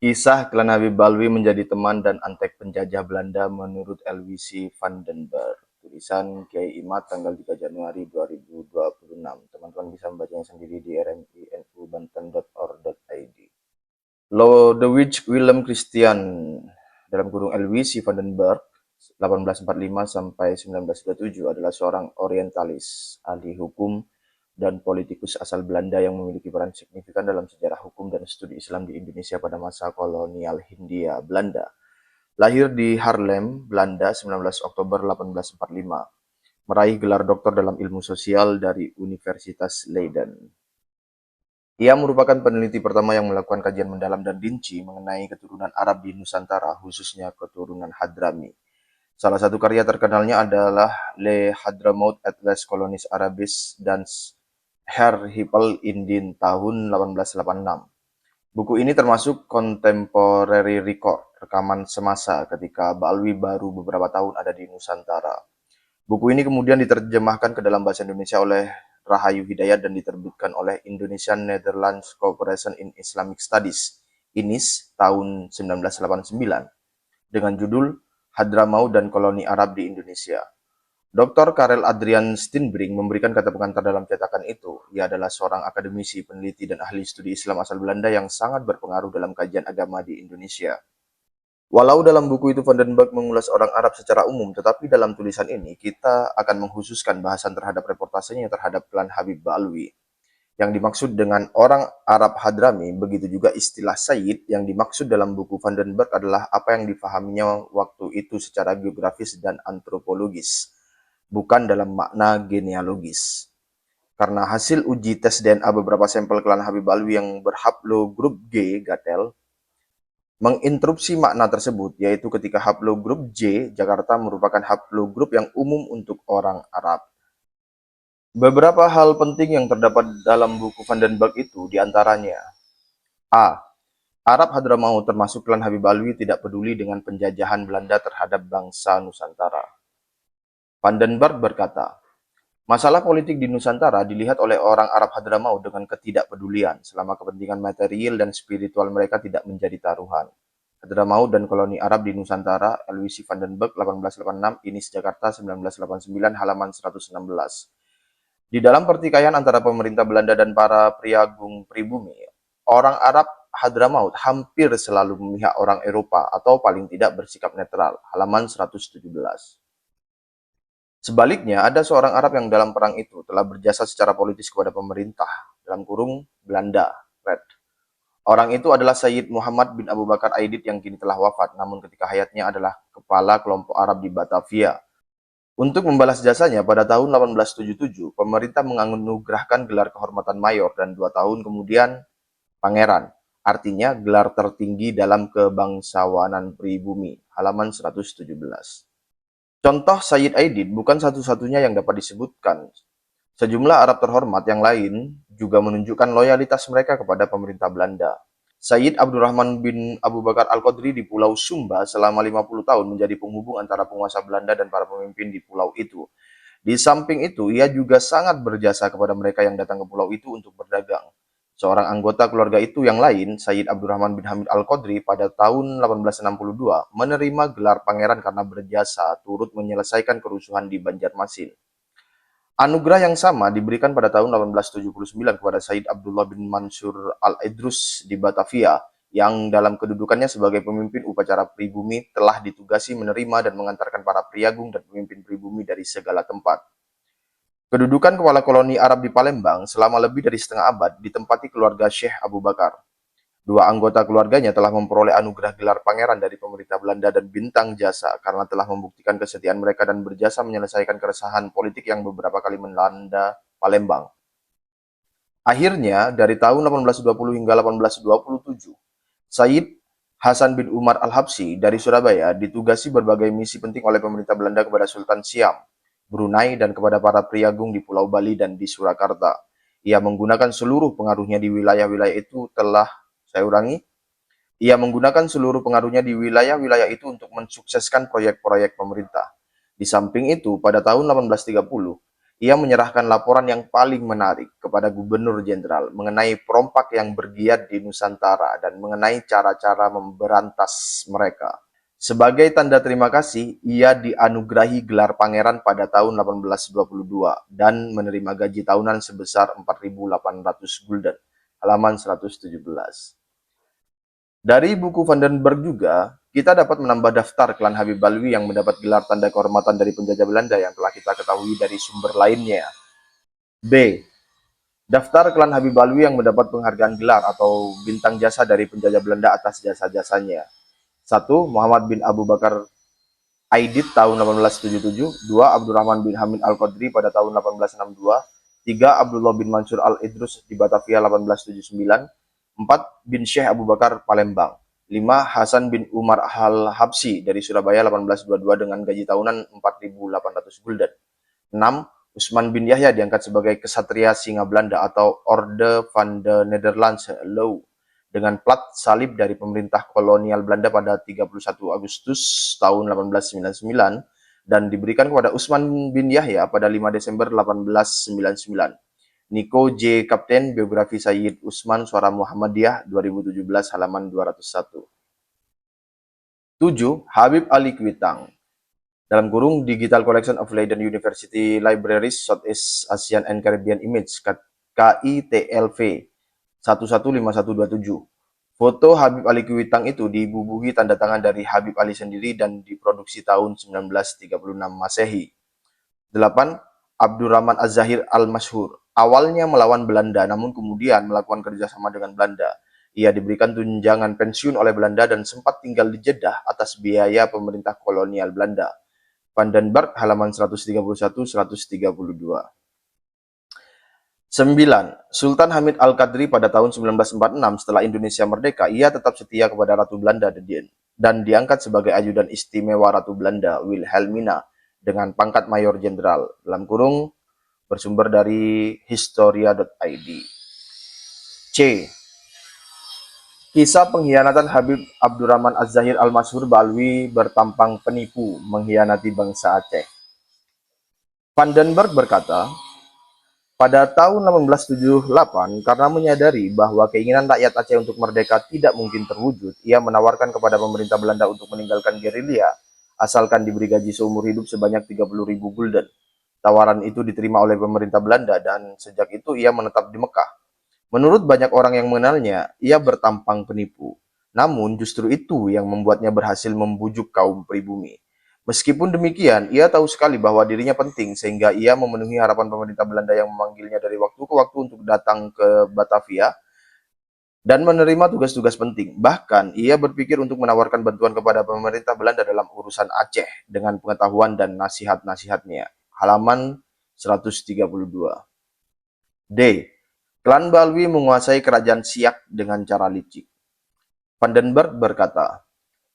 Kisah klan Habib Balwi menjadi teman dan antek penjajah Belanda menurut Elwisy van den Berg. Tulisan Kiai Imad tanggal 3 Januari 2026. Teman-teman bisa membacanya sendiri di rminubanten.or.id. Lodewijk Willem Christian dalam kurung Elwisy van den Berg 1845 sampai 1927 adalah seorang orientalis, ahli hukum, dan politikus asal Belanda yang memiliki peran signifikan dalam sejarah hukum dan studi Islam di Indonesia pada masa kolonial Hindia Belanda. Lahir di Haarlem, Belanda 19 Oktober 1845, meraih gelar doktor dalam ilmu sosial dari Universitas Leiden. Ia merupakan peneliti pertama yang melakukan kajian mendalam dan rinci mengenai keturunan Arab di Nusantara, khususnya keturunan Hadrami. Salah satu karya terkenalnya adalah Le Hadramaut Atlas Colonis Arabis dan Herr Hippel Indien tahun 1886. Buku ini termasuk contemporary record, rekaman semasa ketika Balwi baru beberapa tahun ada di Nusantara. Buku ini kemudian diterjemahkan ke dalam bahasa Indonesia oleh Rahayu Hidayat dan diterbitkan oleh Indonesian Netherlands Corporation in Islamic Studies (INIS) tahun 1989 dengan judul Hadramaut dan Koloni Arab di Indonesia. Dr. Karel Adrian Steenbrink memberikan kata pengantar dalam cetakan itu. Ia adalah seorang akademisi, peneliti, dan ahli studi Islam asal Belanda yang sangat berpengaruh dalam kajian agama di Indonesia. Walau dalam buku itu Van den Berg mengulas orang Arab secara umum, tetapi dalam tulisan ini kita akan mengkhususkan bahasan terhadap reportasenya terhadap klan Habib Balwi. Yang dimaksud dengan orang Arab Hadrami, begitu juga istilah Sayyid yang dimaksud dalam buku Van den Berg adalah apa yang difahaminya waktu itu secara geografis dan antropologis, bukan dalam makna genealogis. Karena hasil uji tes DNA beberapa sampel klan Habib Alwi yang berhaplogrup G, Gatel, menginterupsi makna tersebut, yaitu ketika haplogrup J, Jakarta merupakan haplogrup yang umum untuk orang Arab. Beberapa hal penting yang terdapat dalam buku Van den Berg itu diantaranya: A. Arab Hadramaut termasuk klan Habib Alwi tidak peduli dengan penjajahan Belanda terhadap bangsa Nusantara. Van den Berg berkata, masalah politik di Nusantara dilihat oleh orang Arab Hadramaut dengan ketidakpedulian selama kepentingan material dan spiritual mereka tidak menjadi taruhan. Hadramaut dan koloni Arab di Nusantara, Elwisy van den Berg 1886, INIS Jakarta 1989, halaman 116. Di dalam pertikaian antara pemerintah Belanda dan para priagung pribumi, orang Arab Hadramaut hampir selalu memihak orang Eropa atau paling tidak bersikap netral, halaman 117. Sebaliknya, ada seorang Arab yang dalam perang itu telah berjasa secara politis kepada pemerintah, dalam kurung Belanda, Red. Orang itu adalah Sayyid Muhammad bin Abu Bakar Aidid yang kini telah wafat, namun ketika hayatnya adalah kepala kelompok Arab di Batavia. Untuk membalas jasanya, pada tahun 1877, pemerintah menganugerahkan gelar kehormatan mayor dan 2 tahun kemudian pangeran, artinya gelar tertinggi dalam kebangsawanan pribumi, halaman 117. Contoh Sayyid Aidid bukan satu-satunya yang dapat disebutkan. Sejumlah Arab terhormat yang lain juga menunjukkan loyalitas mereka kepada pemerintah Belanda. Sayyid Abdurrahman bin Abu Bakar Al-Qadri di Pulau Sumba selama 50 tahun menjadi penghubung antara penguasa Belanda dan para pemimpin di pulau itu. Di samping itu, ia juga sangat berjasa kepada mereka yang datang ke pulau itu untuk berdagang. Seorang anggota keluarga itu yang lain, Sayyid Abdurrahman bin Hamid Al-Qadri, pada tahun 1862 menerima gelar pangeran karena berjasa turut menyelesaikan kerusuhan di Banjarmasin. Anugerah yang sama diberikan pada tahun 1879 kepada Said Abdullah bin Mansur Al-Idrus di Batavia, yang dalam kedudukannya sebagai pemimpin upacara pribumi telah ditugasi menerima dan mengantarkan para priagung dan pemimpin pribumi dari segala tempat. Kedudukan kepala koloni Arab di Palembang selama lebih dari setengah abad ditempati keluarga Syekh Abu Bakar. 2 anggota keluarganya telah memperoleh anugerah gelar pangeran dari pemerintah Belanda dan bintang jasa karena telah membuktikan kesetiaan mereka dan berjasa menyelesaikan keresahan politik yang beberapa kali melanda Palembang. Akhirnya, dari tahun 1820 hingga 1827, Sayyid Hasan bin Umar Al-Habsyi dari Surabaya ditugasi berbagai misi penting oleh pemerintah Belanda kepada Sultan Siam, Brunei, dan kepada para priagung di Pulau Bali dan di Surakarta. Ia menggunakan seluruh pengaruhnya di wilayah-wilayah itu ia menggunakan seluruh pengaruhnya di wilayah-wilayah itu untuk mensukseskan proyek-proyek pemerintah. Di samping itu, pada tahun 1830, ia menyerahkan laporan yang paling menarik kepada Gubernur Jenderal mengenai perompak yang bergiat di Nusantara dan mengenai cara-cara memberantas mereka. Sebagai tanda terima kasih, ia dianugerahi gelar pangeran pada tahun 1822 dan menerima gaji tahunan sebesar 4.800 gulden, halaman 117. Dari buku Vandenberg juga, kita dapat menambah daftar klan Habib Alwi yang mendapat gelar tanda kehormatan dari penjajah Belanda yang telah kita ketahui dari sumber lainnya. B. Daftar klan Habib Alwi yang mendapat penghargaan gelar atau bintang jasa dari penjajah Belanda atas jasa-jasanya. 1. Muhammad bin Abu Bakar Aidit tahun 1877, 2. Abdurrahman bin Hamid Al-Qadri pada tahun 1862, 3. Abdullah bin Mansur Al-Idrus di Batavia 1879, 4. Bin Syekh Abu Bakar Palembang, 5. Hasan bin Umar Al-Habsyi dari Surabaya 1822 dengan gaji tahunan 4.800 gulden, 6. Usman bin Yahya diangkat sebagai kesatria Singa Belanda atau Orde van de Nederlandse Leeuw dengan plat salib dari pemerintah kolonial Belanda pada 31 Agustus tahun 1899 dan diberikan kepada Usman bin Yahya pada 5 Desember 1899. Niko J. Kapten, Biografi Sayyid Usman, Suara Muhammadiyah, 2017, halaman 201. 7. Habib Ali Kuitang, dalam kurung Digital Collection of Leiden University Libraries Southeast Asian and Caribbean Image, KITLV 115127. Foto Habib Ali Kuitang itu dibubuhi tanda tangan dari Habib Ali sendiri dan diproduksi tahun 1936 Masehi. 8. Abdurrahman Az-Zahir Al-Mashhur, awalnya melawan Belanda namun kemudian melakukan kerjasama dengan Belanda. Ia diberikan tunjangan pensiun oleh Belanda dan sempat tinggal di Jeddah atas biaya pemerintah kolonial Belanda. Vandenberg, halaman 131-132. 9. Sultan Hamid Al-Qadri pada tahun 1946 setelah Indonesia merdeka, ia tetap setia kepada Ratu Belanda dan diangkat sebagai ajudan istimewa Ratu Belanda, Wilhelmina, dengan pangkat Mayor Jenderal, dalam kurung bersumber dari historia.id. C. Kisah pengkhianatan Habib Abdurrahman Az-Zahir Al-Mashhur Balwi bertampang penipu mengkhianati bangsa Aceh. Vandenberg berkata, pada tahun 1878, karena menyadari bahwa keinginan rakyat Aceh untuk merdeka tidak mungkin terwujud, ia menawarkan kepada pemerintah Belanda untuk meninggalkan gerilya, asalkan diberi gaji seumur hidup sebanyak 30.000 gulden. Tawaran itu diterima oleh pemerintah Belanda dan sejak itu ia menetap di Mekah. Menurut banyak orang yang mengenalnya, ia bertampang penipu. Namun justru itu yang membuatnya berhasil membujuk kaum pribumi. Meskipun demikian, ia tahu sekali bahwa dirinya penting sehingga ia memenuhi harapan pemerintah Belanda yang memanggilnya dari waktu ke waktu untuk datang ke Batavia dan menerima tugas-tugas penting. Bahkan, ia berpikir untuk menawarkan bantuan kepada pemerintah Belanda dalam urusan Aceh dengan pengetahuan dan nasihat-nasihatnya. Halaman 132. D. Klan Balwi menguasai kerajaan Siak dengan cara licik. Vandenberg berkata,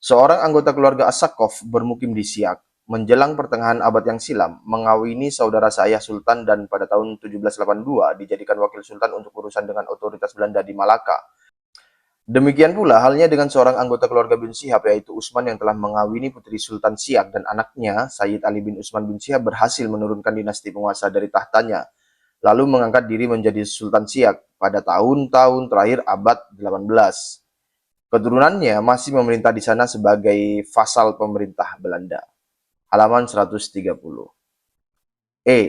seorang anggota keluarga As-Sakov bermukim di Siak. Menjelang pertengahan abad yang silam, mengawini saudara saya Sultan dan pada tahun 1782 dijadikan wakil Sultan untuk urusan dengan otoritas Belanda di Malaka. Demikian pula halnya dengan seorang anggota keluarga bin Syihab yaitu Usman yang telah mengawini putri Sultan Siak dan anaknya Sayyid Ali bin Usman bin Syihab berhasil menurunkan dinasti penguasa dari tahtanya, lalu mengangkat diri menjadi Sultan Siak pada tahun-tahun terakhir abad 18. Keturunannya masih memerintah di sana sebagai vasal pemerintah Belanda. Halaman 130. E.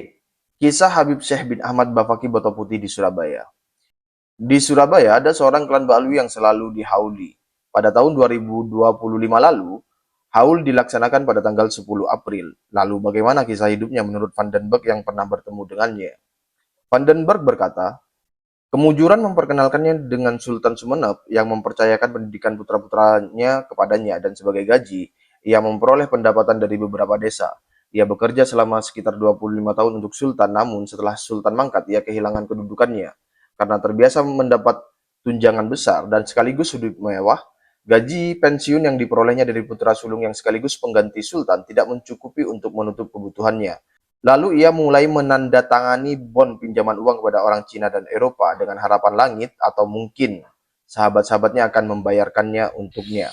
Kisah Habib Syekh bin Ahmad Bafaki Botoputi di Surabaya. Di Surabaya ada seorang klan Balwi yang selalu dihauli. Pada tahun 2025 lalu, haul dilaksanakan pada tanggal 10 April. Lalu bagaimana kisah hidupnya menurut Vandenberg yang pernah bertemu dengannya? Vandenberg berkata, kemujuran memperkenalkannya dengan Sultan Sumeneb yang mempercayakan pendidikan putra-putranya kepadanya dan sebagai gaji, ia memperoleh pendapatan dari beberapa desa. Ia bekerja selama sekitar 25 tahun untuk Sultan, namun setelah Sultan mangkat, ia kehilangan kedudukannya. Karena terbiasa mendapat tunjangan besar dan sekaligus hidup mewah, gaji pensiun yang diperolehnya dari putra sulung yang sekaligus pengganti Sultan tidak mencukupi untuk menutup kebutuhannya. Lalu ia mulai menandatangani bon pinjaman uang kepada orang Cina dan Eropa dengan harapan langit atau mungkin sahabat-sahabatnya akan membayarkannya untuknya.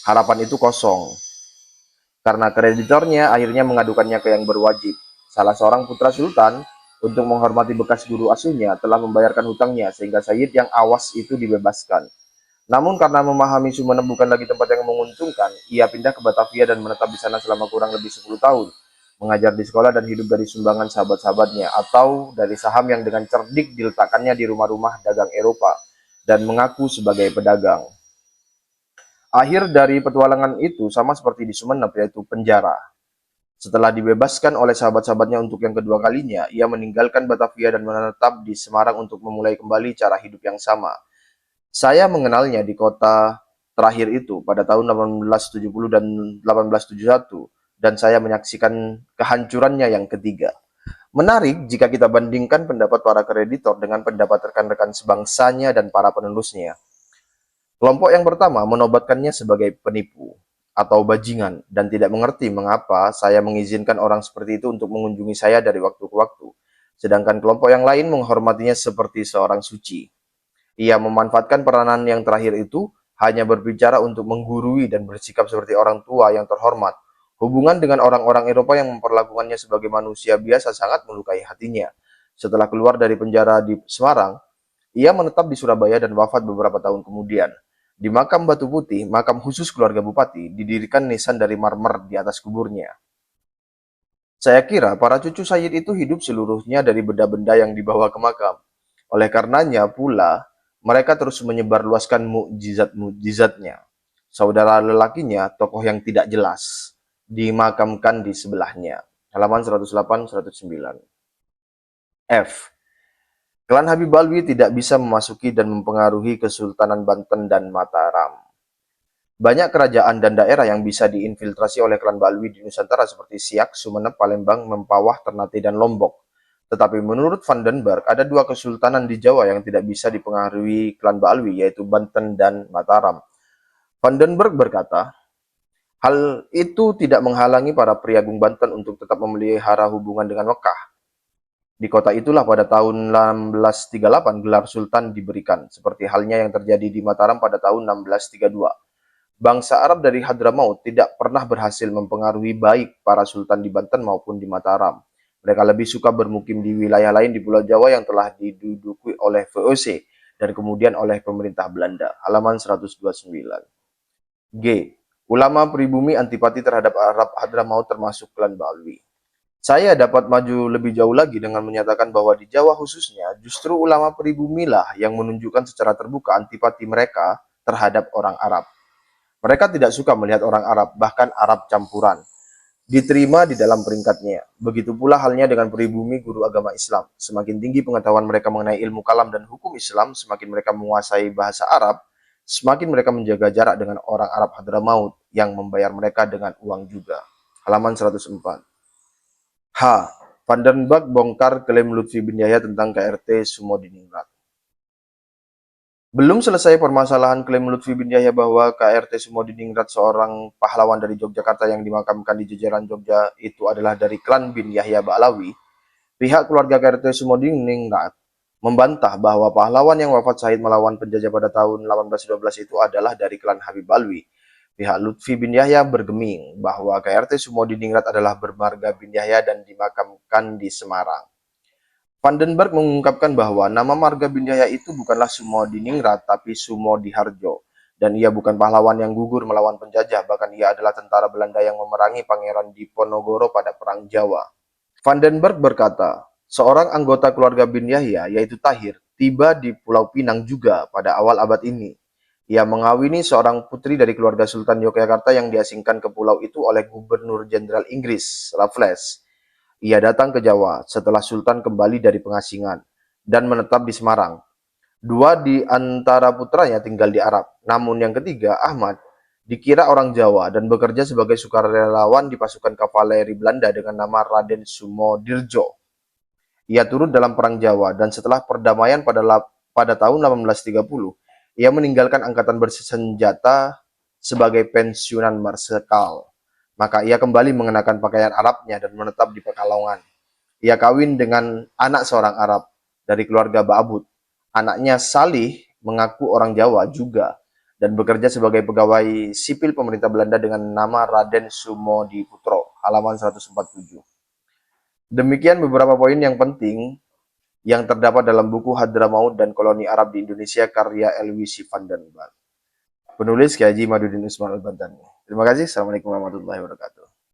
Harapan itu kosong, karena kreditornya akhirnya mengadukannya ke yang berwajib. salah seorang putra sultan, untuk menghormati bekas guru asuhnya, telah membayarkan hutangnya sehingga Sayyid yang awas itu dibebaskan. Namun karena memahami Sumeneb bukan lagi tempat yang menguntungkan, ia pindah ke Batavia dan menetap di sana selama kurang lebih 10 tahun, mengajar di sekolah dan hidup dari sumbangan sahabat-sahabatnya atau dari saham yang dengan cerdik diletakkannya di rumah-rumah dagang Eropa dan mengaku sebagai pedagang. Akhir dari petualangan itu sama seperti di Sumeneb, yaitu penjara. Setelah dibebaskan oleh sahabat-sahabatnya untuk yang kedua kalinya, ia meninggalkan Batavia dan menetap di Semarang untuk memulai kembali cara hidup yang sama. Saya mengenalnya di kota terakhir itu pada tahun 1870 dan 1871, dan saya menyaksikan kehancurannya yang ketiga. Menarik jika kita bandingkan pendapat para kreditor dengan pendapat rekan-rekan sebangsanya dan para penerusnya. Kelompok yang pertama menobatkannya sebagai penipu atau bajingan dan tidak mengerti mengapa saya mengizinkan orang seperti itu untuk mengunjungi saya dari waktu ke waktu. Sedangkan kelompok yang lain menghormatinya seperti seorang suci. Ia memanfaatkan peranan yang terakhir itu hanya berbicara untuk menggurui dan bersikap seperti orang tua yang terhormat. Hubungan dengan orang-orang Eropa yang memperlakukannya sebagai manusia biasa sangat melukai hatinya. Setelah keluar dari penjara di Semarang, ia menetap di Surabaya dan wafat beberapa tahun kemudian. Di makam Batu Putih, makam khusus keluarga Bupati, didirikan nisan dari marmer di atas kuburnya. Saya kira para cucu Sayyid itu hidup seluruhnya dari benda-benda yang dibawa ke makam. Oleh karenanya pula, mereka terus menyebarluaskan mukjizat-mukjizatnya. Saudara lelakinya, tokoh yang tidak jelas, dimakamkan di sebelahnya. Halaman 108-109. F. Klan Habib Alwi tidak bisa memasuki dan mempengaruhi Kesultanan Banten dan Mataram. Banyak kerajaan dan daerah yang bisa diinfiltrasi oleh klan Balwi di Nusantara seperti Siak, Sumeneb, Palembang, Mempawah, Ternate, dan Lombok. Tetapi menurut Vandenberg, ada dua kesultanan di Jawa yang tidak bisa dipengaruhi klan Balwi, yaitu Banten dan Mataram. Vandenberg berkata, hal itu tidak menghalangi para priagung Banten untuk tetap memelihara hubungan dengan Mekah. Di kota itulah pada tahun 1638 gelar sultan diberikan, seperti halnya yang terjadi di Mataram pada tahun 1632. Bangsa Arab dari Hadramaut tidak pernah berhasil mempengaruhi baik para sultan di Banten maupun di Mataram. Mereka lebih suka bermukim di wilayah lain di Pulau Jawa yang telah diduduki oleh VOC dan kemudian oleh pemerintah Belanda. Halaman 129. G. Ulama pribumi antipati terhadap Arab Hadramaut termasuk klan Balwi. Saya dapat maju lebih jauh lagi dengan menyatakan bahwa di Jawa khususnya, justru ulama pribumi lah yang menunjukkan secara terbuka antipati mereka terhadap orang Arab. Mereka tidak suka melihat orang Arab, bahkan Arab campuran, diterima di dalam peringkatnya. Begitu pula halnya dengan pribumi guru agama Islam. Semakin tinggi pengetahuan mereka mengenai ilmu kalam dan hukum Islam, semakin mereka menguasai bahasa Arab, semakin mereka menjaga jarak dengan orang Arab Hadramaut yang membayar mereka dengan uang juga. Halaman 104. H. Vandenberg bongkar klaim Lutfi bin Yahya tentang KRT Sumodiningrat. Belum selesai permasalahan klaim Lutfi bin Yahya bahwa KRT Sumodiningrat, seorang pahlawan dari Yogyakarta yang dimakamkan di jajaran Jogja, itu adalah dari klan bin Yahya Ba'alawi. Pihak keluarga KRT Sumodiningrat membantah bahwa pahlawan yang wafat syahid melawan penjajah pada tahun 1812 itu adalah dari klan Habib Alwi. Pihak Lutfi bin Yahya bergeming bahwa KRT Sumodiningrat adalah bermarga bin Yahya dan dimakamkan di Semarang. Vandenberg mengungkapkan bahwa nama marga bin Yahya itu bukanlah Sumodiningrat tapi Sumodiharjo, dan ia bukan pahlawan yang gugur melawan penjajah, bahkan ia adalah tentara Belanda yang memerangi Pangeran Diponegoro pada Perang Jawa. Vandenberg berkata, seorang anggota keluarga bin Yahya, yaitu Tahir, tiba di Pulau Pinang juga pada awal abad ini. Ia mengawini seorang putri dari keluarga Sultan Yogyakarta yang diasingkan ke pulau itu oleh Gubernur Jenderal Inggris, Raffles. Ia datang ke Jawa setelah Sultan kembali dari pengasingan dan menetap di Semarang. Dua di antara putranya tinggal di Arab, namun yang ketiga, Ahmad, dikira orang Jawa dan bekerja sebagai sukarelawan di pasukan kavaleri Belanda dengan nama Raden Sumodirjo. Ia turut dalam Perang Jawa dan setelah perdamaian pada tahun 1830, ia meninggalkan angkatan bersenjata sebagai pensiunan marsekal. Maka ia kembali mengenakan pakaian Arabnya dan menetap di Pekalongan. Ia kawin dengan anak seorang Arab dari keluarga Ba'abud. Anaknya Salih mengaku orang Jawa juga dan bekerja sebagai pegawai sipil pemerintah Belanda dengan nama Raden Sumodiputro. Halaman 147. Demikian beberapa poin yang penting yang terdapat dalam buku Hadramaut dan Koloni Arab di Indonesia karya Elwisi van den Berg. Penulis Kiai Haji Madudin Usman Al-Bantani. Terima kasih. Assalamualaikum warahmatullahi wabarakatuh.